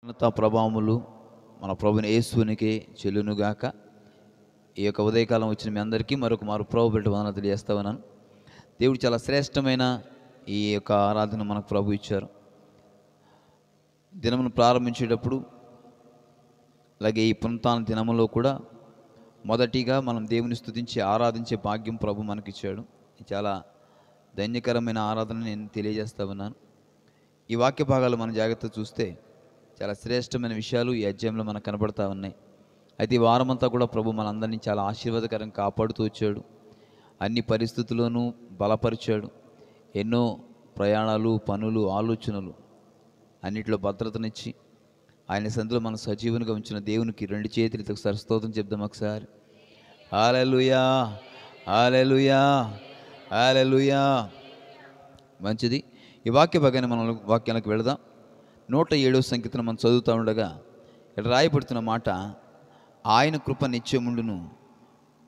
ఘనత ప్రభావములు మన ప్రభుని యేసునికి చెల్లునుగాక. ఈ యొక్క ఉదయకాలం వచ్చిన మీ అందరికీ మరొక ప్రభు బిడ్డ వందనాలు తెలియజేస్తా ఉన్నాను. దేవుడు చాలా శ్రేష్టమైన ఈ యొక్క ఆరాధన మనకు ప్రభు ఇచ్చారు. దినమును ప్రారంభించేటప్పుడు అలాగే ఈ పునరుత్థాన దినములో కూడా మొదటిగా మనం దేవుని స్తుతించి ఆరాధించే భాగ్యం ప్రభు మనకిచ్చాడు. చాలా ధన్యకరమైన ఆరాధన నేను తెలియజేస్తా ఉన్నాను. ఈ వాక్య భాగాలు మనం జాగ్రత్తగా చూస్తే చాలా శ్రేష్టమైన విషయాలు ఈ అధ్యాయంలో మనకు కనబడతా ఉన్నాయి. అయితే ఈ వారమంతా కూడా ప్రభు మనందరినీ చాలా ఆశీర్వాదకరంగా కాపాడుతూ వచ్చాడు. అన్ని పరిస్థితుల్లోనూ బలపరిచాడు. ఎన్నో ప్రయాణాలు, పనులు, ఆలోచనలు అన్నిట్లో భద్రతనిచ్చి ఆయన సందులో మన సజీవునిగా ఉంచిన దేవునికి రెండు చేతులతో ఒకసారి స్తోత్రం చెప్దాం. ఒకసారి హల్లెలూయా, హల్లెలూయా, హల్లెలూయా. మంచిది. ఈ వాక్య భాగాన్ని మనం వాక్యానికి వెళదాం. 107వ సంకీర్తన మనం చదువుతూ ఉండగా ఇక్కడ రాయబడుతున్న మాట, ఆయన కృప నిత్యముండును,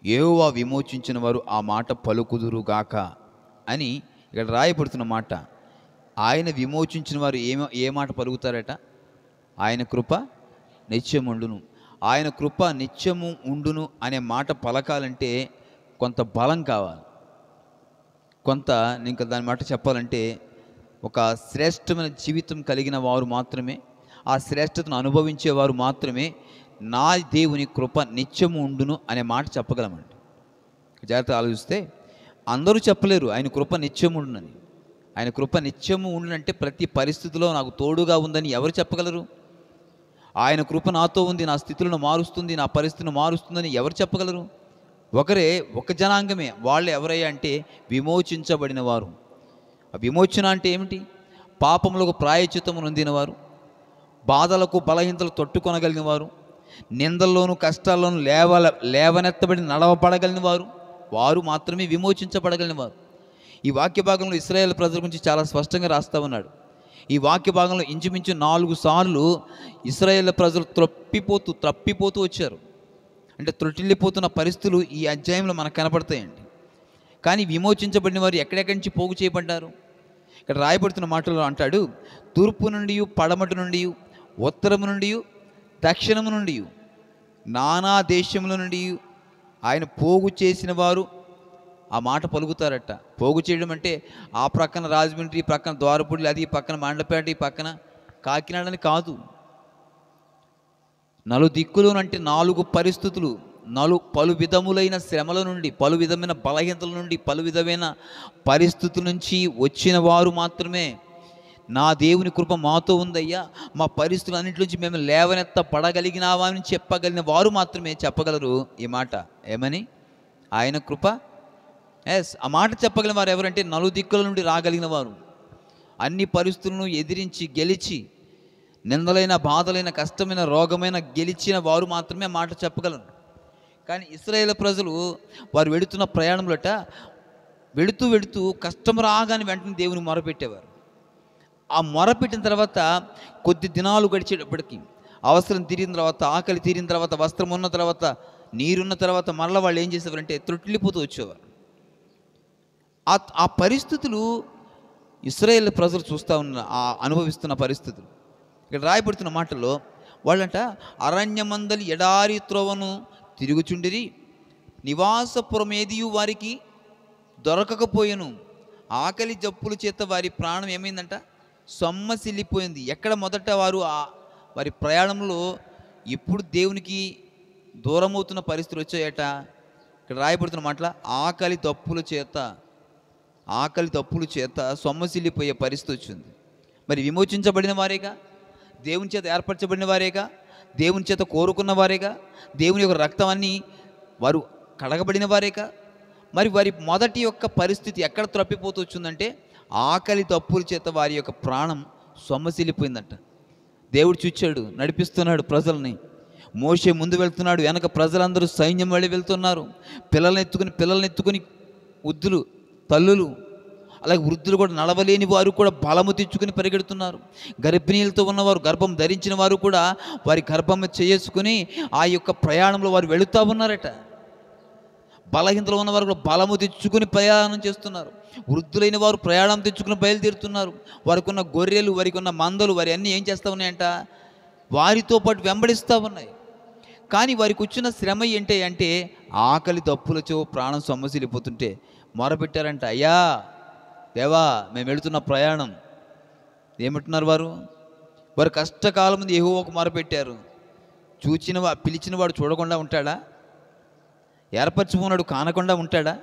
యెహోవా విమోచించిన వారు ఆ మాట పలుకుదురుగాక అని ఇక్కడ రాయబడుతున్న మాట. ఆయన విమోచించిన వారు ఏ మాట పలుకుతారట? ఆయన కృప నిత్యముండును. ఆయన కృప నిత్యము ఉండును అనే మాట పలకాలంటే కొంత బలం కావాలి. కొంత ఇంకా దాని మాట చెప్పాలంటే ఒక శ్రేష్టమైన జీవితం కలిగిన వారు మాత్రమే, ఆ శ్రేష్టతను అనుభవించేవారు మాత్రమే నా దేవుని కృప నిత్యము ఉండును అనే మాట చెప్పగలమండి. జాగ్రత్తగా ఆలోచిస్తే అందరూ చెప్పలేరు ఆయన కృప నిత్యము ఉండునని. ఆయన కృప నిత్యము ఉండునంటే ప్రతి పరిస్థితిలో నాకు తోడుగా ఉందని ఎవరు చెప్పగలరు? ఆయన కృప నాతో ఉంది, నా స్థితులను మారుస్తుంది, నా పరిస్థితిని మారుస్తుందని ఎవరు చెప్పగలరు? ఒక జనాంగమే. వాళ్ళు ఎవరయ్యా అంటే విమోచించబడిన వారు. ఆ విమోచన అంటే ఏమిటి? పాపములకు ప్రాయశ్చిత్తము నొందినవారు, బాధలకు బలహీనతలు తట్టుకొనగలిగిన వారు, నిందల్లోనూ కష్టాల్లోనూ లేవనెత్తబడి నడవబడగలిగిన వారు మాత్రమే విమోచించబడగలిగిన వారు. ఈ వాక్య భాగంలో ఇశ్రాయేలు ప్రజల గురించి చాలా స్పష్టంగా రాస్తా ఉన్నాడు. ఈ వాక్య భాగంలో ఇంచుమించు 4 సార్లు ఇశ్రాయేలు ప్రజలు తప్పిపోతూ వచ్చారు. అంటే త్రొట్టిల్లిపోతున్న పరిస్థితులు ఈ అధ్యాయంలో మనకు కనపడతాయండి. కానీ విమోచించబడిన వారు ఎక్కడెక్కడి నుంచి పోగు చేయబడ్డారు? ఇక్కడ రాయబడుతున్న మాటల్లో అంటాడు, తూర్పు నుండి, పడమటి నుండి, ఉత్తరము నుండి, దక్షిణము నుండి, నానా దేశముల నుండి ఆయన పోగు చేసిన వారు ఆ మాట పలుకుతారట. పోగు చేయడం అంటే ఆ ప్రక్కన రాజమండ్రి, ఈ ప్రక్కన ద్వారపుడి, అది ఈ పక్కన మండపేట, ఈ పక్కన కాకినాడ అని కాదు. నలుదిక్కులు అంటే 4 పరిస్థితులు, పలు విధములైన శ్రమల నుండి, పలు విధమైన బలహీనతల నుండి, పలు విధమైన పరిస్థితుల నుంచి వచ్చిన వారు మాత్రమే నా దేవుని కృప మాతో ఉందయ్యా, మా పరిస్థితులు అన్నింటి నుంచి మేము లేవనెత్తపడగలిగినావా అని చెప్పగలిగిన వారు మాత్రమే చెప్పగలరు ఈ మాట. ఏమని? ఆయన కృప. ఆ మాట చెప్పగలిగిన వారు ఎవరంటే నలుదిక్కుల నుండి రాగలిగిన వారు, అన్ని పరిస్థితులను ఎదిరించి గెలిచి, నిందలైన, బాధలైన, కష్టమైన, రోగమైన గెలిచిన వారు మాత్రమే మాట చెప్పగలరు. కానీ ఇశ్రాయేలు ప్రజలు వారు వెళుతున్న ప్రయాణంలోట వెళుతూ కష్టం రాగానే వెంటనే దేవుని మొరపెట్టేవారు. ఆ మొరపెట్టిన తర్వాత కొద్ది దినాలు గడిచేటప్పటికి, అవసరం తీరిన తర్వాత, ఆకలి తీరిన తర్వాత, వస్త్రం ఉన్న తర్వాత, నీరున్న తర్వాత మరలా వాళ్ళు ఏం చేసేవారంటే త్రొట్టిల్లిపోతూ వచ్చేవారు. ఆ పరిస్థితులు ఇశ్రాయేలు ప్రజలు అనుభవిస్తున్న పరిస్థితులు ఇక్కడ రాయబడుతున్న మాటల్లో వాళ్ళంట, అరణ్యమందలి ఎడారి త్రోవను తిరుగుచుండిరి, నివాసపురమేదియు వారికి దొరకకపోయెను, ఆకలి జప్పుల చేత వారి ప్రాణం ఏమైందంట? సొమ్మసిల్లిపోయింది. ఎక్కడ మొదట వారి ప్రయాణంలో ఎప్పుడు దేవునికి దూరమవుతున్న పరిస్థితులు వచ్చాయట? ఇక్కడ రాయబడుతున్న మాటల ఆకలి దప్పుల చేత సొమ్మసిల్లిపోయే పరిస్థితి వచ్చింది. మరి విమోచించబడిన వారేగా, దేవుని చేత ఏర్పరచబడిన వారేగా, దేవుని చేత కోరుకున్న వారేగా, దేవుని యొక్క రక్తాన్ని వారు కడగబడిన వారేగా. మరి వారి మొదటి యొక్క పరిస్థితి ఎక్కడ త్రప్పిపోతూ వచ్చిందంటే ఆకలి తప్పుల చేత వారి యొక్క ప్రాణం సొమ్మసిల్లిపోయిందంట. దేవుడు చూచాడు, నడిపిస్తున్నాడు ప్రజల్ని. మోషే ముందు వెళ్తున్నాడు, వెనక ప్రజలందరూ సైన్యం వెళ్ళి వెళ్తున్నారు. పిల్లల్ని ఎత్తుకుని వృద్ధులు, తల్లులు, అలాగే వృద్ధులు కూడా, నడవలేని వారు కూడా బలము తెచ్చుకుని పరిగెడుతున్నారు. గర్భిణీలతో ఉన్నవారు, గర్భం ధరించిన వారు కూడా వారి గర్భం చేసుకుని ఆ యొక్క ప్రయాణంలో వారు వెళుతూ ఉన్నారట. బలహీనతలో ఉన్నవారు కూడా బలము తెచ్చుకుని ప్రయాణం చేస్తున్నారు. వృద్ధులైన వారు ప్రయాణం తెచ్చుకుని బయలుదేరుతున్నారు. వారికి ఉన్న గొర్రెలు, వారికి ఉన్న మందలు, వారి అన్నీ ఏం చేస్తూ ఉన్నాయంట? వారితో పాటు వెంబడిస్తూ ఉన్నాయి. కానీ వారికి వచ్చిన శ్రమ ఏంటి అంటే ఆకలి దప్పులతో ప్రాణం సొమ్మసిల్లిపోతుంటే మొరపెట్టారంట, అయ్యా దేవా మేము వెళుతున్న ప్రయాణం. ఏమంటున్నారు వారు కష్టకాలం ముందు యెహోవాకు మొరపెట్టారు. పిలిచినవాడు చూడకుండా ఉంటాడా? ఏర్పరచుకున్నాడు కానకుండా ఉంటాడా?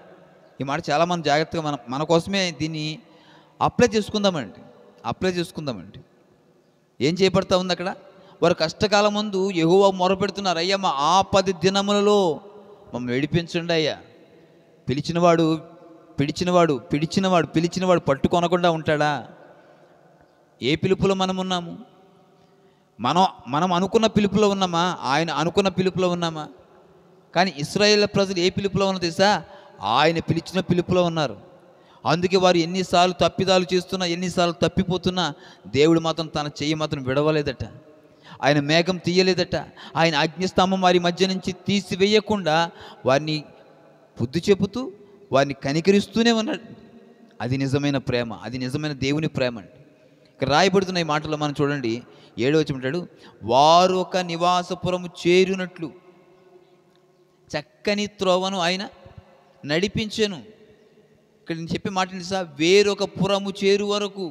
ఈ మాట చాలామంది జాగ్రత్తగా మన కోసమే దీన్ని అప్లై చేసుకుందామండి. ఏం చేయబడతా ఉంది అక్కడ? వారు కష్టకాలం ముందు యెహోవా మొరపెడుతున్నారు, అయ్యా మా ఆపద దినములలో మమ్మల్ని విడిపించండి అయ్యా. పిలిచినవాడు పట్టుకొనకుండా ఉంటాడా? ఏ పిలుపులో మనం ఉన్నాము? మనం అనుకున్న పిలుపులో ఉన్నామా? ఆయన అనుకున్న పిలుపులో ఉన్నామా? కానీ ఇశ్రాయేలు ప్రజలు ఏ పిలుపులో ఉన్నో తెలుసా? ఆయన పిలిచిన పిలుపులో ఉన్నారు. అందుకే వారు ఎన్నిసార్లు తప్పిదాలు చేస్తున్నా, ఎన్నిసార్లు తప్పిపోతున్నా దేవుడు మాత్రం తన చెయ్యి మాత్రం విడవలేదట. ఆయన మేఘం తీయలేదట. ఆయన అగ్నిస్తంభం వారి మధ్య నుంచి తీసివేయకుండా వారిని బుద్ధి చెబుతూ వారిని కనికరిస్తూనే ఉన్నాడు. అది నిజమైన ప్రేమ, అది నిజమైన దేవుని ప్రేమ అండి. ఇక్కడ రాయబడుతున్న ఈ మాటలో మనం చూడండి, 7వ వచనం, వారు ఒక నివాసపురము చేరునట్లు చక్కని త్రోవను ఆయన నడిపించెను. ఇక్కడ నేను చెప్పే మాట తెలుసా? వేరొక పురము చేరు వరకు,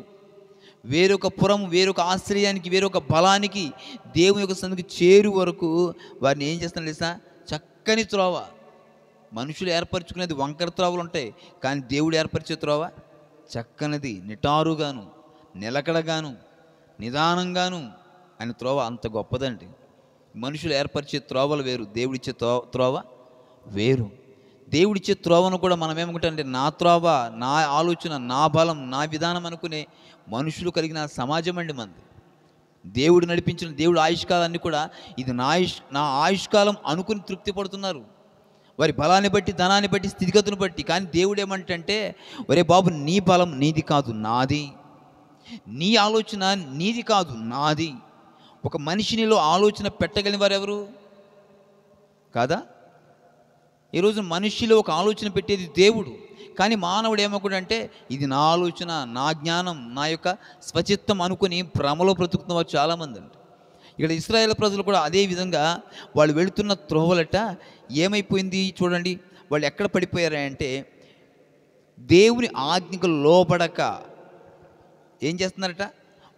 వేరొక ఆశ్రయానికి, వేరొక బలానికి, దేవుని యొక్క సన్నిధికి చేరు వరకు వారిని ఏం చేస్తున్నారు తెలుసా? చక్కని త్రోవ. మనుషులు ఏర్పరచుకునేది వంకర త్రోవలు ఉంటాయి, కానీ దేవుడు ఏర్పరిచే త్రోవ చక్కనిది, నిటారుగాను, నిలకడగాను, నిదానంగాను. ఆయన త్రోవ అంత గొప్పదండి. మనుషులు ఏర్పరిచే త్రోవలు వేరు, దేవుడిచ్చే త్రోవ వేరు. దేవుడిచ్చే త్రోవను కూడా మనం ఏమనుకుంటామంటే నా త్రోవ, నా ఆలోచన, నా బలం, నా విధానం అనుకునే మనుషులు కలిగిన సమాజం అండి మనది. దేవుడు నడిపించిన దేవుడు ఆయుష్కాలాన్ని కూడా ఇది నా ఆయుష్కాలం అనుకుని తృప్తి పడుతున్నారు, వారి బలాన్ని బట్టి, ధనాన్ని బట్టి, స్థితిగతులను బట్టి. కానీ దేవుడు ఏమంటే, ఒరే బాబు, నీ బలం నీది కాదు నాది, నీ ఆలోచన నీది కాదు నాది. ఒక మనిషినిలో ఆలోచన పెట్టగలిగిన వారు ఎవరు? కాదా? ఈరోజు మనిషిలో ఒక ఆలోచన పెట్టేది దేవుడు. కానీ మానవుడు ఏమనుకుంటే ఇది నా ఆలోచన, నా జ్ఞానం, నా యొక్క స్వచిత్తం అనుకుని భ్రమలో బ్రతుకుతున్న వారు చాలామంది అండి. ఇక్కడ ఇశ్రాయేలు ప్రజలు కూడా అదే విధంగా వాళ్ళు వెళుతున్న త్రోవలట ఏమైపోయింది చూడండి. వాళ్ళు ఎక్కడ పడిపోయారంటే దేవుని ఆజ్ఞకు లోబడక ఏం చేస్తున్నారట?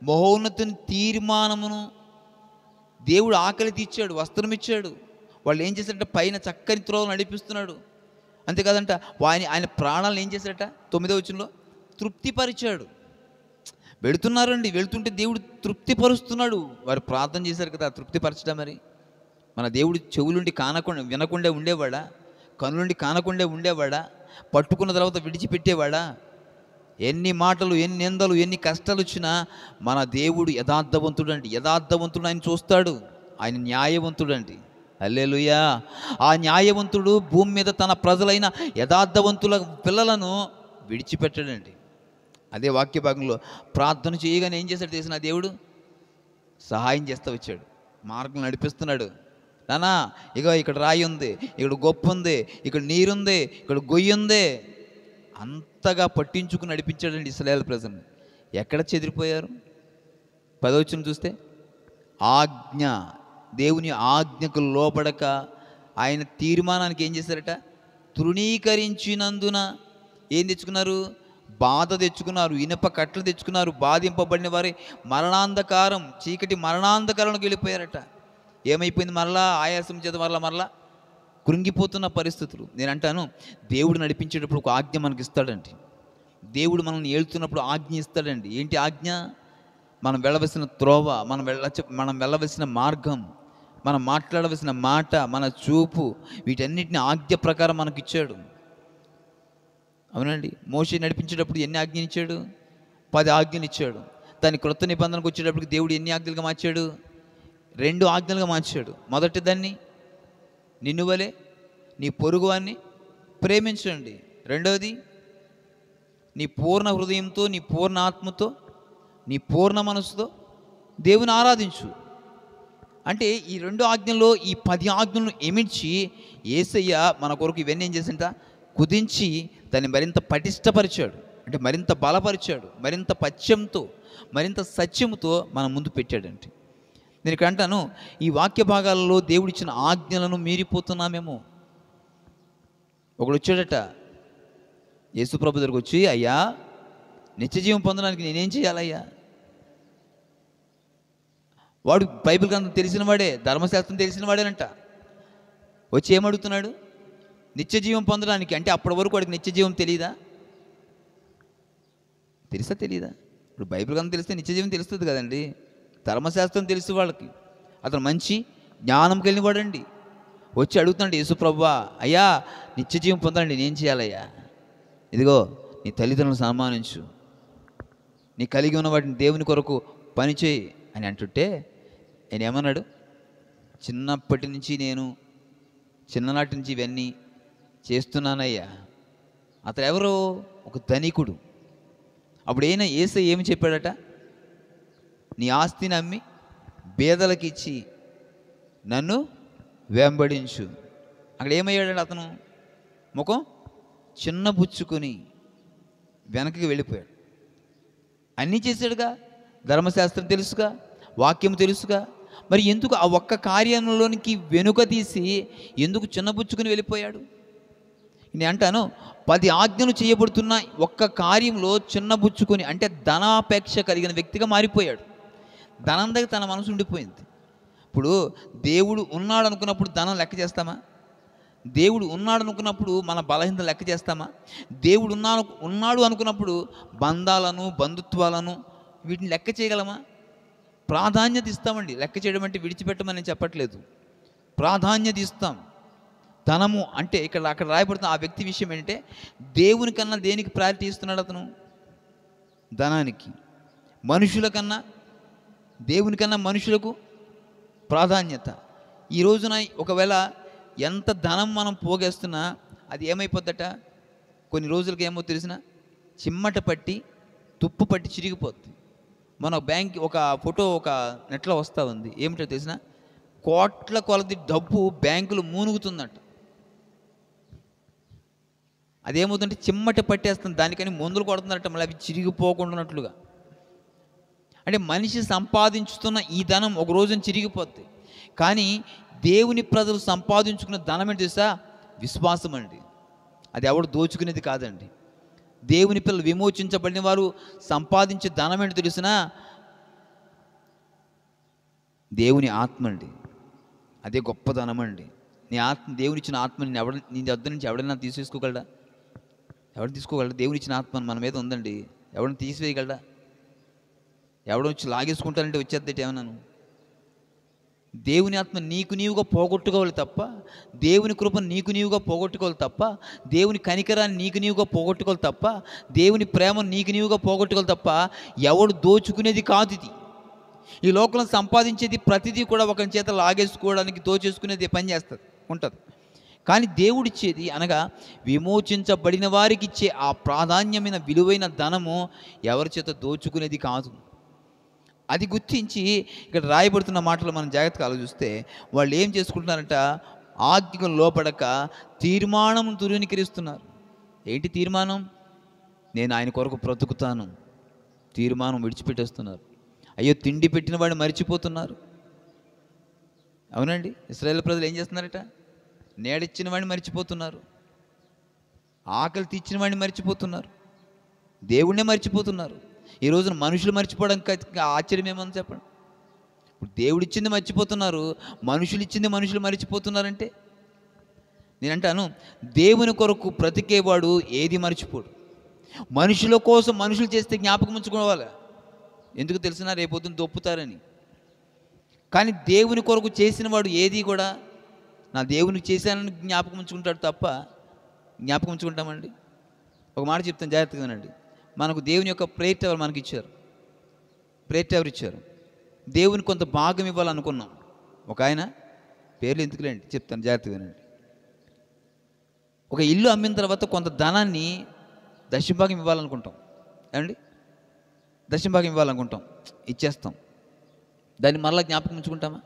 మహోన్నతుని తీర్మానమును, దేవుడు ఆకలి తీర్చాడు, వస్త్రం ఇచ్చాడు. వాళ్ళు ఏం చేశారట? పైన చక్కని త్రోవను నడిపిస్తున్నాడు. అంతేకాదంట ఆయన ప్రాణాలను ఏం చేశారట? 9వ వచనంలో తృప్తిపరిచాడు. వెళుతున్నారండి, వెళుతుంటే దేవుడు తృప్తిపరుస్తున్నాడు. వారు ప్రార్థన చేశారు కదా, తృప్తిపరచడం. మరి మన దేవుడు చెవులుండి వినకుండా ఉండేవాడా? కనులుండి కానకుండా ఉండేవాడా? పట్టుకున్న తర్వాత విడిచిపెట్టేవాడా? ఎన్ని మాటలు, ఎన్ని నిందలు, ఎన్ని కష్టాలు వచ్చినా మన దేవుడు యథార్థవంతుడు అండి. యథార్థవంతుడు ఆయన చూస్తాడు. ఆయన న్యాయవంతుడు అండి. హల్లెలూయా. ఆ న్యాయవంతుడు భూమి మీద తన ప్రజలైన యథార్థవంతుల పిల్లలను విడిచిపెట్టాడండి. అదే వాక్య భాగంలో ప్రార్థన చేయగానే ఏం చేశాడు తెలిసిన దేవుడు? సహాయం చేస్తూ వచ్చాడు, మార్గం నడిపిస్తున్నాడు. నానా ఇక ఇక్కడ రాయి ఉంది, ఇక్కడ గొప్ప ఉంది, ఇక్కడ నీరుంది, ఇక్కడ గొయ్యి ఉంది, అంతగా పట్టించుకుని నడిపించాడండి ఇశ్రాయేలు ప్రజలను. ఎక్కడ చెదిరిపోయారు? 10వ వచనం చూస్తే ఆజ్ఞ, దేవుని ఆజ్ఞకు లోపడక ఆయన తీర్మానానికి ఏం చేశారట? తృణీకరించినందున ఏం తెచ్చుకున్నారు? బాధ తెచ్చుకున్నారు, ఇనప కట్టలు తెచ్చుకున్నారు. బాధింపబడిన వారి మరణాంధకారం, చీకటి మరణాంధకారంలోకి వెళ్ళిపోయారట. ఏమైపోయింది? మరలా ఆయాసం చేత మరలా కృంగిపోతున్న పరిస్థితులు. నేను అంటాను, దేవుడు నడిపించేటప్పుడు ఒక ఆజ్ఞ మనకి ఇస్తాడండి. దేవుడు మనల్ని ఏలుతున్నప్పుడు ఆజ్ఞ ఇస్తాడండి. ఏంటి ఆజ్ఞ? మనం వెళ్ళవలసిన త్రోవ, మనం వెళ్ళవలసిన మార్గం, మనం మాట్లాడవలసిన మాట, మన చూపు, వీటన్నిటిని ఆజ్ఞ ప్రకారం మనకి ఇచ్చాడు. అవునండి. మోషే నడిపించేటప్పుడు ఎన్ని ఆజ్ఞలు ఇచ్చాడు? 10 ఆజ్ఞలు ఇచ్చాడు. దాని క్రొత్త నిబంధనకు వచ్చేటప్పటికి దేవుడు ఎన్ని ఆజ్ఞలుగా మార్చాడు? 2 ఆజ్ఞలుగా మార్చాడు. మొదటి దాన్ని నిన్ను వలె నీ పొరుగువాన్ని ప్రేమించండి. రెండవది నీ పూర్ణ హృదయంతో, నీ పూర్ణ ఆత్మతో, నీ పూర్ణ మనసుతో దేవుని ఆరాధించు. అంటే ఈ 2 ఆజ్ఞల్లో ఈ 10 ఆజ్ఞలను ఎమిడ్చి యేసయ్య మన కొరకు ఇవన్నీ ఏం చేసింట? కుదించి దాన్ని మరింత పటిష్టపరిచాడు. అంటే మరింత బలపరిచాడు, మరింత పథ్యంతో, మరింత సత్యముతో మన ముందు పెట్టాడంటే. నేను ఇక్కడ అంటాను, ఈ వాక్య భాగాలలో దేవుడిచ్చిన ఆజ్ఞలను మీరిపోతున్నామేమో. ఒకడు వచ్చాడట యేసుప్రభు దగ్గరకు వచ్చి, అయ్యా నిత్యజీవం పొందడానికి నేనేం చేయాలయ్యా? వాడు బైబిల్ గ్రంథం తెలిసిన వాడే, ధర్మశాస్త్రం తెలిసిన వాడేనంట. వచ్చి ఏమడుగుతున్నాడు? నిత్యజీవం పొందడానికి. అంటే అప్పటి వరకు వాడికి నిత్యజీవం తెలియదా? తెలుసా తెలీదా? ఇప్పుడు బైబిల్ గ్రంథం తెలిస్తే నిత్యజీవం తెలుస్తుంది కదండి. ధర్మశాస్త్రం తెలుసు వాళ్ళకి. అతను మంచి జ్ఞానం కలిగిన వాడండి. వచ్చి అడుగుతున్నాడు యేసుప్రభువా, అయ్యా నిత్యజీవం పొందాలండి నేనేం చేయాలయ్యా? ఇదిగో నీ తల్లిదండ్రులను సన్మానించు, నీ కలిగి ఉన్న వాటిని దేవుని కొరకు పనిచేయి అని అంటుంటే ఆయన ఏమన్నాడు? చిన్నప్పటి నుంచి చిన్ననాటి నుంచి ఇవన్నీ చేస్తున్నానయ్యా. అతను ఎవరో ఒక ధనికుడు. అప్పుడు యేసయ్య ఏమి చెప్పాడట? నీ ఆస్తిని అమ్మి బేదలకు ఇచ్చి నన్ను వెంబడించు. అక్కడ ఏమయ్యాడు? అతను ముఖం చిన్నబుచ్చుకొని వెనక్కి వెళ్ళిపోయాడు. అన్నీ చేశాడుగా, ధర్మశాస్త్రం తెలుసుగా, వాక్యం తెలుసుగా, మరి ఎందుకు ఆ ఒక్క కార్యంలోనికి వెనుక తీసి ఎందుకు చిన్నబుచ్చుకుని వెళ్ళిపోయాడు? నేను అంటాను, 10 ఆజ్ఞలు చేయబడుతున్న ఒక్క కార్యంలో చిన్నబుచ్చుకొని, అంటే ధనాపేక్ష కలిగిన వ్యక్తిగా మారిపోయాడు. ధనం దగ్గర తన మనసు ఉండిపోయింది. ఇప్పుడు దేవుడు ఉన్నాడు అనుకున్నప్పుడు ధనం లెక్క చేస్తామా? దేవుడు ఉన్నాడు అనుకున్నప్పుడు మన బలహీనత లెక్క చేస్తామా? దేవుడు ఉన్నాడు అనుకున్నప్పుడు బంధాలను, బంధుత్వాలను, వీటిని లెక్క చేయగలమా? ప్రాధాన్యత ఇస్తామండి. లెక్క చేయడం అంటే విడిచిపెట్టమని నేను చెప్పట్లేదు, ప్రాధాన్యత ఇస్తాం. ధనము అంటే అక్కడ రాయబడుతున్న ఆ వ్యక్తి విషయం ఏంటంటే, దేవుని కన్నా దేనికి ప్రయారిటీ ఇస్తున్నాడు అతను? ధనానికి. మనుషుల కన్నా, దేవుని కన్నా మనుషులకు ప్రాధాన్యత. ఈ రోజున ఒకవేళ ఎంత ధనం మనం పోగేస్తున్నా అది ఏమైపోద్దట? కొన్ని రోజులకి ఏమో తెలిసిన చిమ్మట పట్టి, తుప్పు పట్టి చిరిగిపోద్ది. మన ఒక ఫోటో ఒక నెట్లో వస్తూ ఉంది. ఏమిటో తెలిసిన, కోట్ల కొలది డబ్బు బ్యాంకులు మూనుగుతుందట. అదేమవుతుందంటే చిమ్మట పట్టేస్తుంది, దానికని మందులు కొడుతుందట మళ్ళీ అవి చిరిగిపోకుండానట్లుగా. అంటే మనిషి సంపాదించుతున్న ఈ ధనం ఒక రోజున చిరిగిపోద్ది. కానీ దేవుని ప్రజలు సంపాదించుకున్న ధనం ఏంటి తెలుసా? విశ్వాసం అండి. అది ఎవడు దోచుకునేది కాదండి. దేవుని పిల్లలు, విమోచించబడిన వారు సంపాదించే ధనం ఏంటి తెలిసినా? దేవుని ఆత్మ అండి. అదే గొప్ప ధనం అండి. నీ ఆత్మ, దేవుని ఇచ్చిన ఆత్మని నీ దగ్గర నుంచి ఎవడైనా తీసేసుకోగలడా? ఎవరు తీసుకోగలరా? దేవుని ఇచ్చిన ఆత్మ మన మీద ఉందండి. ఎవరిని తీసివేయగలడా? ఎవడో వచ్చి లాగేసుకుంటానంటే వచ్చేద్దేటి ఏమన్నాను? దేవుని ఆత్మ నీవుగా పోగొట్టుకోవాలి తప్ప, దేవుని కృపను నీవుగా పోగొట్టుకోవాలి తప్ప, దేవుని కనికరాన్ని నీవుగా పోగొట్టుకోవాలి తప్ప, దేవుని ప్రేమను నీవుగా పోగొట్టుకోవాలి తప్ప, ఎవడు దోచుకునేది కాదు ఇది. ఈ లోకంలో సంపాదించేది ప్రతిదీ కూడా ఒకరి చేత లాగేసుకోవడానికి, దోచేసుకునేది పని ఉంటుంది. కానీ దేవుడిచ్చేది, అనగా విమోచించబడిన వారికి ఇచ్చే ఆ ప్రాధాన్యమైన విలువైన ధనము ఎవరి చేత దోచుకునేది కాదు. అది గుర్తించి ఇక్కడ రాయబడుతున్న మాటలు మనం జాగ్రత్తగా ఆలోచిస్తే, వాళ్ళు ఏం చేసుకుంటున్నారంట? ఆజ్ఞకు లోపడక తీర్మానం ధృవీకరిస్తున్నారు. ఏంటి తీర్మానం? నేను ఆయన కొరకు బ్రతుకుతాను. తీర్మానం విడిచిపెట్టేస్తున్నారు. అయ్యో, తిండి పెట్టిన వాడిని మర్చిపోతున్నారు. అవునండి, ఇశ్రాయేలు ప్రజలు ఏం చేస్తున్నారట? నేడిచ్చిన వాడిని మర్చిపోతున్నారు, ఆకలి తీర్చిన వాడిని మర్చిపోతున్నారు, దేవుణ్ణే మర్చిపోతున్నారు. ఈ రోజున మనుషులు మర్చిపోవడానికి ఆశ్చర్యం ఏమని చెప్పండి. ఇప్పుడు దేవుడిచ్చింది మర్చిపోతున్నారు, మనుషులు ఇచ్చింది మనుషులు మర్చిపోతున్నారంటే, నేనంటాను, దేవుని కొరకు బ్రతికేవాడు ఏది మర్చిపోడు. మనుషుల కోసం మనుషులు చేస్తే జ్ఞాపకం ఉంచుకోవాలి. ఎందుకు తెలిసినా రేపొద్దున దొప్పుతారని. కానీ దేవుని కొరకు చేసిన వాడు ఏది కూడా నా దేవునికి చేశానని జ్ఞాపకం ఉంచుకుంటాడు తప్ప, జ్ఞాపకం ఉంచుకుంటామండి? ఒక మాట చెప్తాను, జాగ్రత్తగా వినండి. మనకు దేవుని యొక్క ప్రేయర్ టవర్ మనకి ఇచ్చారు. ప్రేయర్ టవర్ ఇచ్చారు. దేవుని కొంత భాగం ఇవ్వాలనుకున్నాం. ఒక ఆయన, పేర్లు ఎందుకులేండి, చెప్తాను, జాగ్రత్తగా వినండి. ఒక ఇల్లు అమ్మిన తర్వాత కొంత ధనాన్ని దశభాగం ఇవ్వాలనుకుంటాం. ఏమండి, దశభాగం ఇవ్వాలనుకుంటాం, ఇచ్చేస్తాం. దాన్ని మరలా జ్ఞాపకం ఉంచుకుంటామా?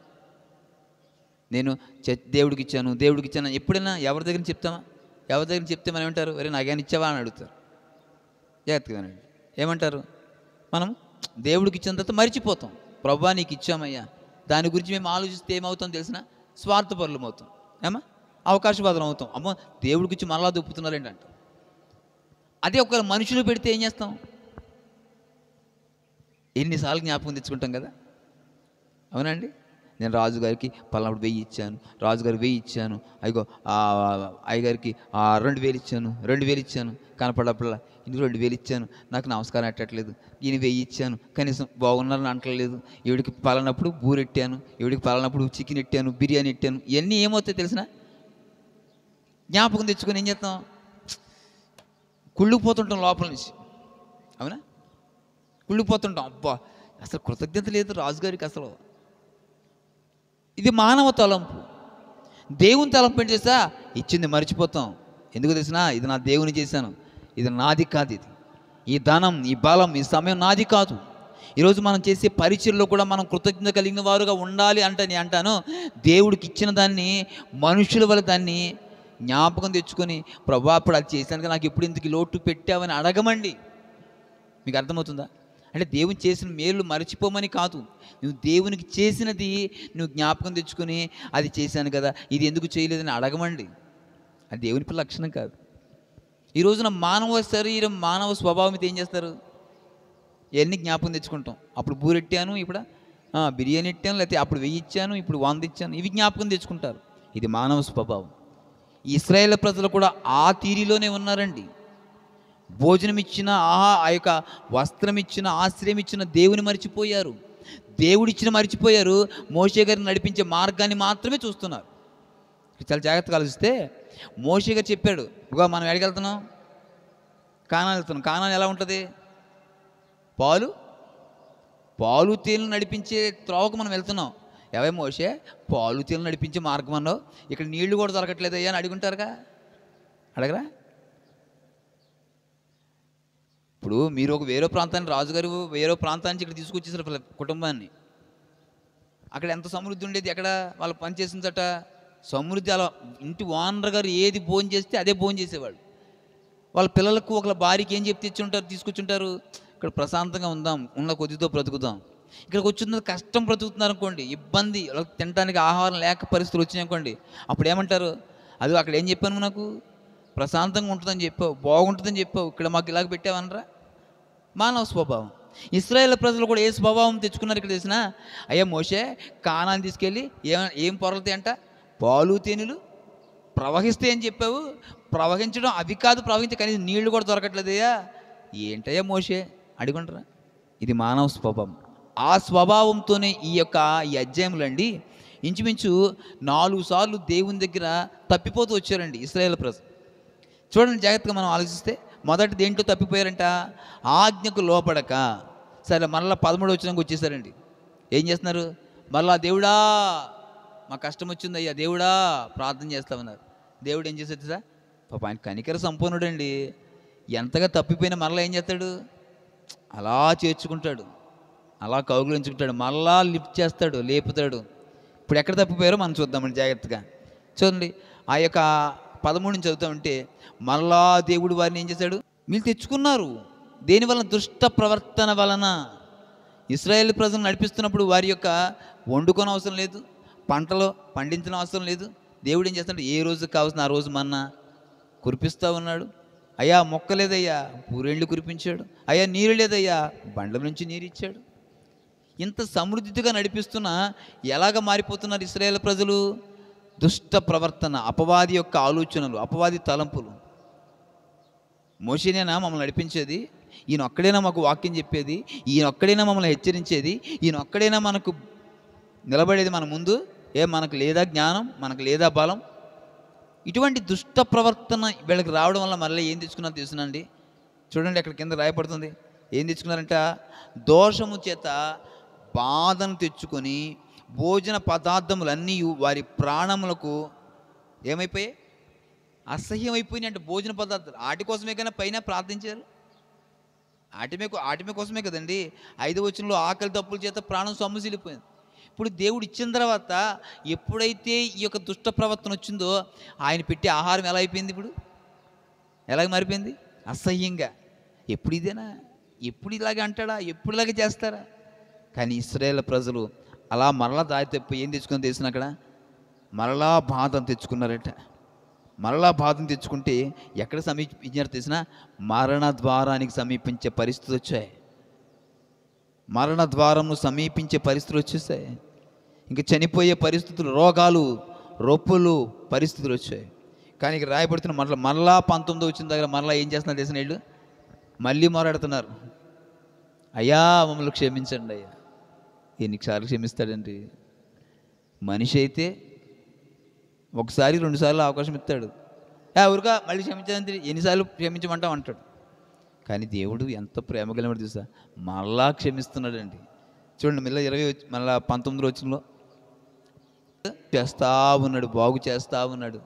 నేను దేవుడికి ఇచ్చాను ఎప్పుడైనా ఎవరి దగ్గర చెప్తామా? ఎవరి దగ్గర చెప్తే మనం ఏమంటారు? అరే నాకేమైనా ఇచ్చావా అని అడుగుతారు. జాగ్రత్తగానండి. ఏమంటారు? మనం దేవుడికి ఇచ్చిన తర్వాత మర్చిపోతాం. ప్రభువా నీకు ఇచ్చామయ్యా, దాని గురించి మేము ఆలోచిస్తే ఏమవుతాం తెలిసిన స్వార్థపరులం అవుతాం, ఏమా అవకాశవాదం అవుతాం. అమ్మో దేవుడి గురించి మరలా దుప్పుతున్నారు ఏంటంటే. అదే ఒక మనుషులు పెడితే ఏం చేస్తాం? ఎన్నిసార్లు జ్ఞాపకం తెచ్చుకుంటాం కదా, అవునండి. నేను రాజుగారికి పలానాప్పుడు 1000 ఇచ్చాను, రాజుగారు 1000 ఇచ్చాను, అయ్యో అయ్యగారికి 2000 ఇచ్చాను, 2000 ఇచ్చాను, కనపడప్పుడల్లా ఇందుకు 2000 ఇచ్చాను, నాకు నమస్కారం పెట్టట్లేదు, ఈయన 1000 ఇచ్చాను కనీసం బాగున్నారని అంటలేదు, ఈవిడికి పలానప్పుడు బూరెట్టాను, ఈవిడికి పలానప్పుడు చికెన్ ఇట్టాను, బిర్యానీ ఇట్టాను. ఇవన్నీ ఏమవుతాయి తెలిసిన జ్ఞాపకం తెచ్చుకొని ఏం చేస్తాం? కుళ్ళిపోతుంటాం లోపల నుంచి, అవునా? కుళ్ళిపోతుంటాం. అబ్బా అసలు కృతజ్ఞత లేదు రాజుగారికి అసలు. ఇది మానవ తలంపు. దేవుని తలంపు ఏంటి చేస్తా? ఇచ్చింది మర్చిపోతాం. ఎందుకు తెలిసినా? ఇది నా దేవుని చేశాను, ఇది నాది కాదు, ఇది ఈ ధనం, ఈ బలం, ఈ సమయం నాది కాదు. ఈరోజు మనం చేసే పరిచర్లో కూడా మనం కృతజ్ఞత కలిగిన వారుగా ఉండాలి అంటే నేను అంటాను, దేవుడికి ఇచ్చిన దాన్ని మనుషుల వల్ల దాన్ని జ్ఞాపకం తెచ్చుకొని ప్రభా అప్పుడు అది చేశాను, నాకు ఎప్పుడు ఇందుకు లోటు పెట్టావని అడగమండి. మీకు అర్థమవుతుందా? అంటే దేవుని చేసిన మేలు మర్చిపోమని కాదు, నువ్వు దేవునికి చేసినది నువ్వు జ్ఞాపకం తెచ్చుకొని అది చేశాను కదా, ఇది ఎందుకు చేయలేదని అడగమండి. అది దేవుని పిల్ల లక్షణం కాదు. ఈ రోజున మానవ శరీరం, మానవ స్వభావం ఇది ఏం చేస్తారు? ఇవన్నీ జ్ఞాపకం తెచ్చుకుంటాం. అప్పుడు బూరెట్టాను, ఇప్పుడు బిర్యానీ ఇట్టాను, లేకపోతే అప్పుడు 1000 ఇచ్చాను, ఇప్పుడు 100 ఇచ్చాను, ఇవి జ్ఞాపకం తెచ్చుకుంటారు. ఇది మానవ స్వభావం. ఇశ్రాయేలు ప్రజలు కూడా ఆ తీరిలోనే ఉన్నారండి. భోజనం ఇచ్చిన, ఆ యొక్క వస్త్రం ఇచ్చిన, ఆశ్రయం ఇచ్చిన దేవుని మర్చిపోయారు. దేవుడిచ్చిన మర్చిపోయారు. మోషే గారిని నడిపించే మార్గాన్ని మాత్రమే చూస్తున్నారు. చాలా జాగ్రత్తగా ఆలోచిస్తే మోషే గారు చెప్పాడు, ఇగో మనం ఎక్కడికి వెళ్తున్నాం? కానాను వెళ్తున్నాం. కానాను ఎలా ఉంటుంది? పాలు తేనెలు నడిపించే త్రోవకు మనం వెళ్తున్నాం. ఎవే మోషే పాలు తేనెలు నడిపించే మార్గం అన్నావు, ఇక్కడ నీళ్లు కూడా దొరకట్లేదయ్యా అని అడుగుంటారుగా, అడగరా? ఇప్పుడు మీరు ఒక వేరే ప్రాంతాన్ని, రాజుగారు వేరే ప్రాంతానికి ఇక్కడ తీసుకొచ్చేసారు కుటుంబాన్ని. అక్కడ ఎంత సమృద్ధి ఉండేది, ఎక్కడ వాళ్ళు పనిచేసిందట సమృద్ధి. అలా ఇంటి ఓనర్ గారు ఏది భోజనం చేస్తే అదే భోజనం చేసేవాళ్ళు. వాళ్ళ పిల్లలకు ఒక భార్యకి ఏం చెప్పి తెచ్చుంటారు, తీసుకొచ్చుంటారు, ఇక్కడ ప్రశాంతంగా ఉందాం, ఉన్న కొద్దితో బ్రతుకుదాం. ఇక్కడికి వచ్చిన కష్టం బ్రతుకుతున్నారు అనుకోండి, ఇబ్బంది, తినడానికి ఆహారం లేక పరిస్థితులు వచ్చినాయి అనుకోండి, అప్పుడు ఏమంటారు? అది అక్కడ ఏం చెప్పాను, నాకు ప్రశాంతంగా ఉంటుందని చెప్పావు, బాగుంటుందని చెప్పావు, ఇక్కడ మాకు ఇలాగ పెట్టావనరా? మానవ స్వభావం. ఇశ్రాయేలు ప్రజలు కూడా ఏ స్వభావం తెచ్చుకున్నారు ఇక్కడ తెలిసిన? అయ్యా మోషే కానాన్ని తీసుకెళ్ళి ఏం పొరలుతాయి అంట? పాలు తేనెలు ప్రవహిస్తే అని చెప్పావు, ప్రవహించడం అవి కాదు, ప్రవహించే కనీసం నీళ్లు కూడా దొరకట్లేదయ్యా, ఏంటయ్యా మోషే అడుగుంటారా? ఇది మానవ స్వభావం. ఆ స్వభావంతోనే ఈ అధ్యాయములండి ఇంచుమించు 4 సార్లు దేవుని దగ్గర తప్పిపోతూ వచ్చారండి ఇశ్రాయేలు ప్రజలు. చూడండి జాగ్రత్తగా మనం ఆలోచిస్తే, మొదటి దేంట్లో తప్పిపోయారంట? ఆజ్ఞకు లోపడక. సరే మరలా 13వ వచనంకి వచ్చేసారండి. ఏం చేస్తున్నారు? మరలా దేవుడా మా కష్టం వచ్చిందయ్యా, దేవుడా ప్రార్థన చేస్తామన్నారు. దేవుడు ఏం చేసేది సార్? పాప ఆయన కనికర సంపూర్ణుడండి. ఎంతగా తప్పిపోయినా మరలా ఏం చేస్తాడు? అలా చేర్చుకుంటాడు, అలా కౌగులించుకుంటాడు, మరలా లిఫ్ట్ చేస్తాడు, లేపుతాడు. ఇప్పుడు ఎక్కడ తప్పిపోయారో మనం చూద్దామండి జాగ్రత్తగా. చూడండి ఆ 13 నుంచి చదువుతామంటే, మరలా దేవుడు వారిని ఏం చేశాడు? మీరు తెచ్చుకున్నారు. దేని వలన? దుష్ట ప్రవర్తన వలన. ఇశ్రాయేలు ప్రజలను నడిపిస్తున్నప్పుడు వారి వండుకొని అవసరం లేదు, పంటలో పండించిన అవసరం లేదు. దేవుడు ఏం చేస్తాడు? ఏ రోజు కావాల్సిన ఆ రోజు మన్నా కురిపిస్తూ ఉన్నాడు. అయ్యా మొక్క లేదయ్యా, పూరేళ్ళు కురిపించాడు. అయ్యా నీరు లేదయ్యా, బండ్ల నుంచి నీరు ఇచ్చాడు. ఇంత సమృద్ధిగా నడిపిస్తున్నా ఎలాగ మారిపోతున్నారు ఇశ్రాయేలు ప్రజలు? దుష్ట ప్రవర్తన, అపవాది ఆలోచనలు, అపవాది తలంపులు. మోషేనేనా మమ్మల్ని నడిపించేది? ఈయన ఒక్కడైనా మాకు వాక్యం చెప్పేది? ఈయన ఒక్కడైనా మమ్మల్ని హెచ్చరించేది? ఈయన ఒక్కడైనా మనకు నిలబడేది మన ముందు? మనకు లేదా జ్ఞానం, మనకు లేదా బలం? ఇటువంటి దుష్ట ప్రవర్తన వీళ్ళకి రావడం వల్ల మళ్ళీ ఏం తెచ్చుకున్నారో తెలుసునండి. చూడండి అక్కడ కింద రాయబడుతుంది. ఏం తెచ్చుకున్నారంట? దోషము చేత బాధను తెచ్చుకొని భోజన పదార్థములన్నీ వారి ప్రాణములకు ఏమైపోయాయి? అసహ్యం అయిపోయినాయి. అంటే భోజన పదార్థాలు వాటి కోసమే కన్నా పైన ప్రార్థించారు. ఆటమే కోసమే కదండి. 5వ వచనంలో ఆకలి తప్పుల చేత ప్రాణం సొమ్మసిల్లిపోయింది. ఇప్పుడు దేవుడు ఇచ్చిన తర్వాత ఎప్పుడైతే ఈ దుష్ట ప్రవర్తన వచ్చిందో ఆయన పెట్టే ఆహారం ఎలా అయిపోయింది? ఇప్పుడు ఎలాగ మారిపోయింది? అసహ్యంగా. ఎప్పుడు ఇదేనా? ఎప్పుడు ఇలాగే అంటాడా? ఎప్పుడు ఇలాగే చేస్తారా? కానీ ఇశ్రాయేలు ప్రజలు అలా మరలా దారి తప్పి ఏం తెచ్చుకొని తెలిసిన అక్కడ మరలా బాధను తెచ్చుకున్నారట. మరలా బాధను తెచ్చుకుంటే ఎక్కడ సమీపించారు తెలిసిన మరణ ద్వారానికి సమీపించే పరిస్థితులు వచ్చాయి. మరణ ద్వారము సమీపించే పరిస్థితులు వచ్చేసాయి. ఇంక చనిపోయే పరిస్థితులు, రోగాలు, రొప్పులు పరిస్థితులు వచ్చాయి. కానీ ఇక రాయబడుతున్న మరలా 19 వచ్చిన దగ్గర మరలా ఏం చేస్తున్నారు తెలిసిన వీళ్ళు మళ్ళీ మొరాడుతున్నారు, అయ్యా మమ్మల్ని క్షమించండి అయ్యా. ఎన్నిసార్లు క్షమిస్తాడండి మనిషి అయితే? ఒకసారి 2 సార్లు అవకాశం ఇస్తాడు, ఊరికా మళ్ళీ క్షమించాలని ఎన్నిసార్లు క్షమించమంటాం అంటాడు. కానీ దేవుడు ఎంత ప్రేమ కలిగినట్టు చూసా మళ్ళా క్షమిస్తున్నాడండి. చూడండి మళ్ళీ 19 వచ్చినలో చేస్తూ ఉన్నాడు, బాగు చేస్తూ ఉన్నాడు.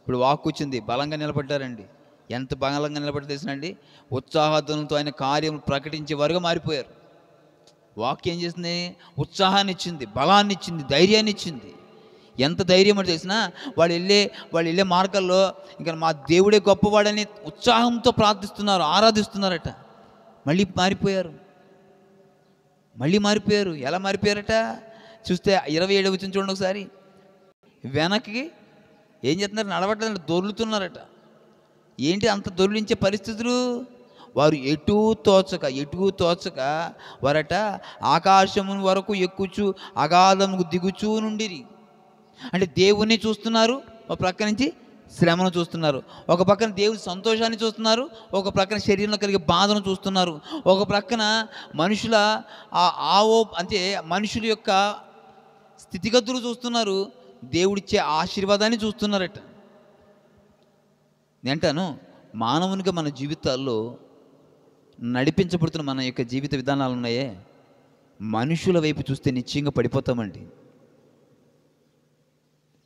ఇప్పుడు వాక్కు వచ్చింది, బలంగా నిలబడ్డారండి. ఎంత బలంగా నిలబడి తెలిసినండి, ఉత్సాహధ్వనులతో ఆయన కార్యం ప్రకటించే వరకు మారిపోయారు. వాక్యం ఏం చేసింది? ఉత్సాహాన్ని ఇచ్చింది, బలాన్ని ఇచ్చింది, ధైర్యాన్ని ఇచ్చింది. ఎంత ధైర్యం అంటే తెలిసినా వాళ్ళు వెళ్ళే మార్గాల్లో ఇంకా మా దేవుడే గొప్పవాడని ఉత్సాహంతో ప్రార్థిస్తున్నారు, ఆరాధిస్తున్నారట. మళ్ళీ మారిపోయారు. ఎలా మారిపోయారట చూస్తే 27 వచ్చిన చూడండి ఒకసారి. వెనక్కి ఏం చేస్తున్నారు? నడవట్లేదు, దొర్లుతున్నారట. ఏంటి అంత దొర్లించే పరిస్థితులు? వారు ఎటూ తోచక వారట ఆకాశము వరకు ఎక్కుచు అగాధముకు దిగుచూ నుండిరి. అంటే దేవుణ్ణి చూస్తున్నారు, ఒక ప్రక్క నుంచి శ్రమను చూస్తున్నారు, ఒక ప్రక్కన దేవుని సంతోషాన్ని చూస్తున్నారు, ఒక ప్రక్కన శరీరంలో కలిగే బాధను చూస్తున్నారు, ఒక ప్రక్కన మనుషుల అంటే మనుషుల యొక్క స్థితిగతులు చూస్తున్నారు, దేవుడిచ్చే ఆశీర్వాదాన్ని చూస్తున్నారట. నేంటాను మానవునిగా మన జీవితాల్లో నడిపించబడుతున్న మన యొక్క జీవిత విధానాలు ఉన్నాయే, మనుషుల వైపు చూస్తే నిశ్చయంగా పడిపోతామండి.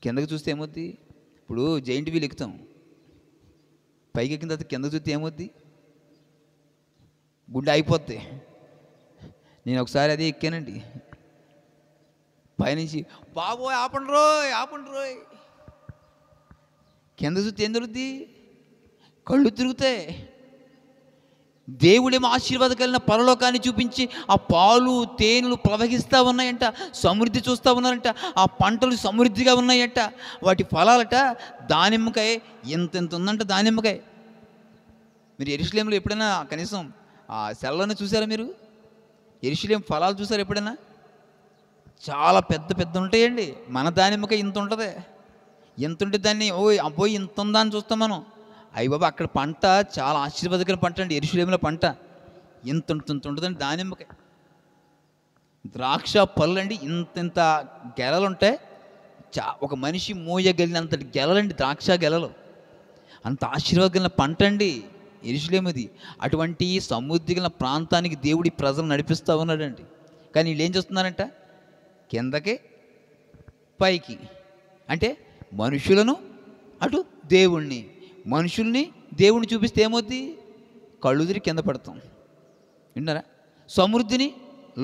కిందకి చూస్తే ఏమవుద్ది? ఇప్పుడు జైంట్ వీల్ ఎక్కుతాం, పైకి ఎక్కిన తర్వాత కిందకి చూస్తే ఏమవుద్ది? గుండె అయిపోద్ది. నేను ఒకసారి అదే ఎక్కానండి, పైనుంచి బాబోయ్ ఆపండి రోయ్. కింద చూస్తే ఏం దొరుకుద్ది? కళ్ళు తిరుగుతాయి. దేవుడేమో ఆశీర్వాద కలిగిన పరలోకాన్ని చూపించి ఆ పాలు తేనెలు ప్రవహిస్తూ ఉన్నాయంట, సమృద్ధి చూస్తూ ఉన్నారంట, ఆ పంటలు సమృద్ధిగా ఉన్నాయంట, వాటి ఫలాలట దానిమ్మకాయ ఎంత ఉందంట. దానిమ్మకాయ మీరు యెరూషలేములో ఎప్పుడైనా కనీసం ఆ సెల్లోనే చూసారా? మీరు యెరూషలేము ఫలాలు చూసారా ఎప్పుడైనా? చాలా పెద్ద ఉంటాయండి. మన దానిమ్మకాయ ఇంత ఉంటుంది, ఎంత ఉంటే దాన్ని అబ్బోయి ఇంత ఉందా అని చూస్తాం మనం. అయ్యి బాబా అక్కడ పంట చాలా ఆశీర్వాదకరమైన పంట అండి. యెరూషలేములో పంట ఇంత ఉంటుందండి దానిమ్మకాయ. ద్రాక్ష పళ్ళు అండి ఇంత గెలలు ఉంటాయి, ఒక మనిషి మోయగలిగినంత గెలలండి ద్రాక్ష గెలలు. అంత ఆశీర్వాదకరమైన పంట అండి యెరూషలేముది. అటువంటి సమృద్ధి కలిగిన ప్రాంతానికి దేవుడి ప్రజలు నడిపిస్తూ ఉన్నాడండి. కానీ వీళ్ళు ఏం చేస్తున్నారంట? కిందకి పైకి, అంటే మనుషులను అటు దేవుణ్ణి, మనుషుల్ని దేవుణ్ణి చూపిస్తే ఏమవుద్ది? కళ్ళు తిరిగి కింద పడతాం. విన్నారా? సమృద్ధిని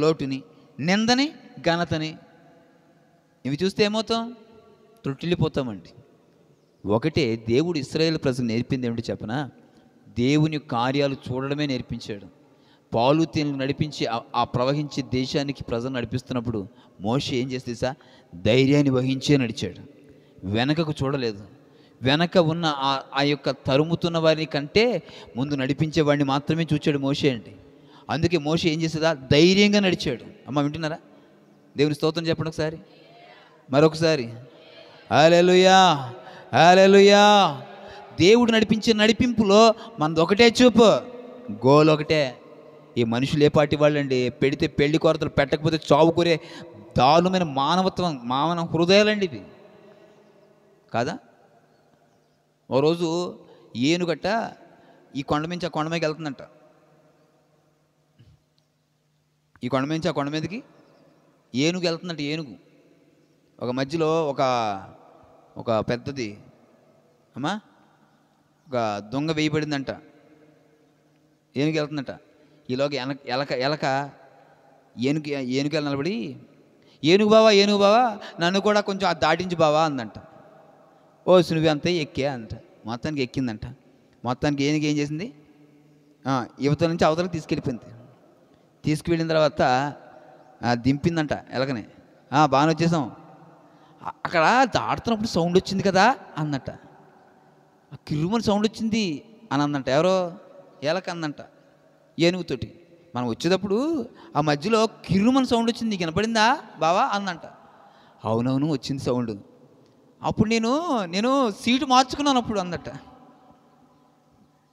లోటుని, నిందని ఘనతని ఇవి చూస్తే ఏమవుతాం? త్రుటిల్లిపోతామండి. ఒకటే దేవుడు ఇశ్రాయేలు ప్రజలకు నేర్పింది ఏమిటి చెప్పనా? దేవుని కార్యాలు చూడడమే నేర్పించాడు. పాలు తేనెలు నడిపించి ఆ ప్రవహించే దేశానికి ప్రజలు నడిపిస్తున్నప్పుడు మోషే ఏం చేస్తే ధైర్యాన్ని వహించే నడిచాడు, వెనకకు చూడలేదు. వెనక ఉన్న ఆ యొక్క తరుముతున్న వారిని కంటే ముందు నడిపించే వాడిని మాత్రమే చూచాడు మోషే అంటే. అందుకే మోషే ఏం చేసేదా? ధైర్యంగా నడిచాడు. అమ్మ వింటున్నారా? దేవుని స్తోత్రం చెప్పండి ఒకసారి, మరొకసారి. హల్లెలూయా, హల్లెలూయా. దేవుడు నడిపించే నడిపింపులో మనది ఒకటే చూపు, గోల్ ఒకటే. ఈ మనుషులు ఏ పార్టీ వాళ్ళండి? పెడితే పెళ్లి కొరతలు, పెట్టకపోతే చావు కోరే దారుణమైన మానవ హృదయాలండి ఇవి కాదా? ఓ రోజు ఏనుగట్ట ఈ కొండ నుంచి ఆ కొండ మీదకి వెళ్తుందంట. ఈ కొండ నుంచి ఆ కొండ మీదకి ఏనుగు వెళ్తుందంట. ఏనుగు ఒక మధ్యలో ఒక పెద్దది ఒక దొంగ వేయబడిందంట. ఏనుగు వెళ్తుందంట. ఈలోకి ఎలక ఏనుగు నిలబడి, ఏనుగు బావా నన్ను కూడా కొంచెం దాటించి బావా అందంట. ఓ నువ్వు అంతే ఎక్కా అంట. మొత్తానికి ఎక్కిందంట. మొత్తానికి ఏనుగు ఏం చేసింది? యువతల నుంచి అవతలకి తీసుకెళ్ళిపోయింది. తీసుకువెళ్ళిన తర్వాత దింపిందంట ఎలకని. బాగానే వచ్చేసాం. అక్కడ దాడుతున్నప్పుడు సౌండ్ వచ్చింది కదా అన్నట్ట. ఆ కిర్రుమని సౌండ్ వచ్చింది అని అందంట. ఎవరో ఏలక అందంట ఏనుగుతోటి. మనం వచ్చేటప్పుడు ఆ మధ్యలో కిర్రుమని సౌండ్ వచ్చింది, నీకు వినపడిందా బావా అందంట. అవునవును వచ్చింది సౌండ్. అప్పుడు నేను సీటు మార్చుకున్నాను అప్పుడు అందట.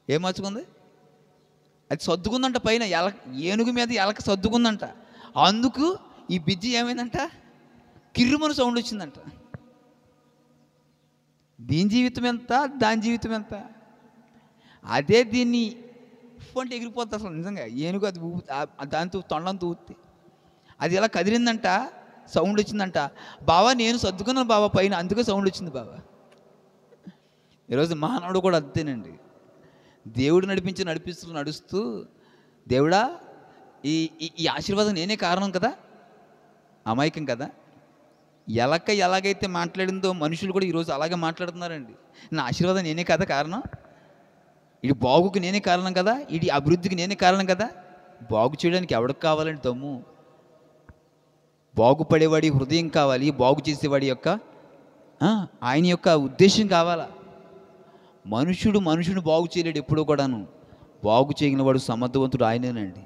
ఏం మార్చుకుంది? అది సర్దుకుందంట పైన, ఏనుగు మీద ఎలక సర్దుకుందంట. అందుకు ఈ బిజ్జి ఏమైందంట, కిర్రుమని సౌండ్ వచ్చిందంట. దీని జీవితం ఎంత, దాని జీవితం ఎంత? అదే దీన్ని అంటే ఎగిరిపోతుంది అసలు నిజంగా. ఏనుగు అది దాంతో తొండంతో ఊత్తి అది ఎలా కదిలిందంట, సౌండ్ వచ్చిందంట. బావా నేను సర్దుకున్నాను బావా పైన, అందుకే సౌండ్ వచ్చింది బావా. ఈరోజు మానవుడు కూడా అంతేనండి. దేవుడు నడుస్తూ దేవుడా ఈ ఈ ఆశీర్వాదం నేనే కారణం కదా, అమాయకం కదా. ఎలాగైతే మాట్లాడిందో మనుషులు కూడా ఈరోజు అలాగే మాట్లాడుతున్నారండి. నా ఆశీర్వాదం నేనే కదా కారణం, ఇది బాగుకి నేనే కారణం కదా, ఇది అభివృద్ధికి నేనే కారణం కదా. బాగు చేయడానికి ఎవరికి కావాలండి దమ్ము? బాగుపడేవాడి హృదయం కావాలి, బాగు చేసేవాడి యొక్క ఆయన యొక్క ఉద్దేశం కావాలా. మనుషుడు బాగు చేయలేడు ఎప్పుడూ కూడాను. బాగు చేయగలిగిన వాడు సమర్థవంతుడు ఆయనేనండి.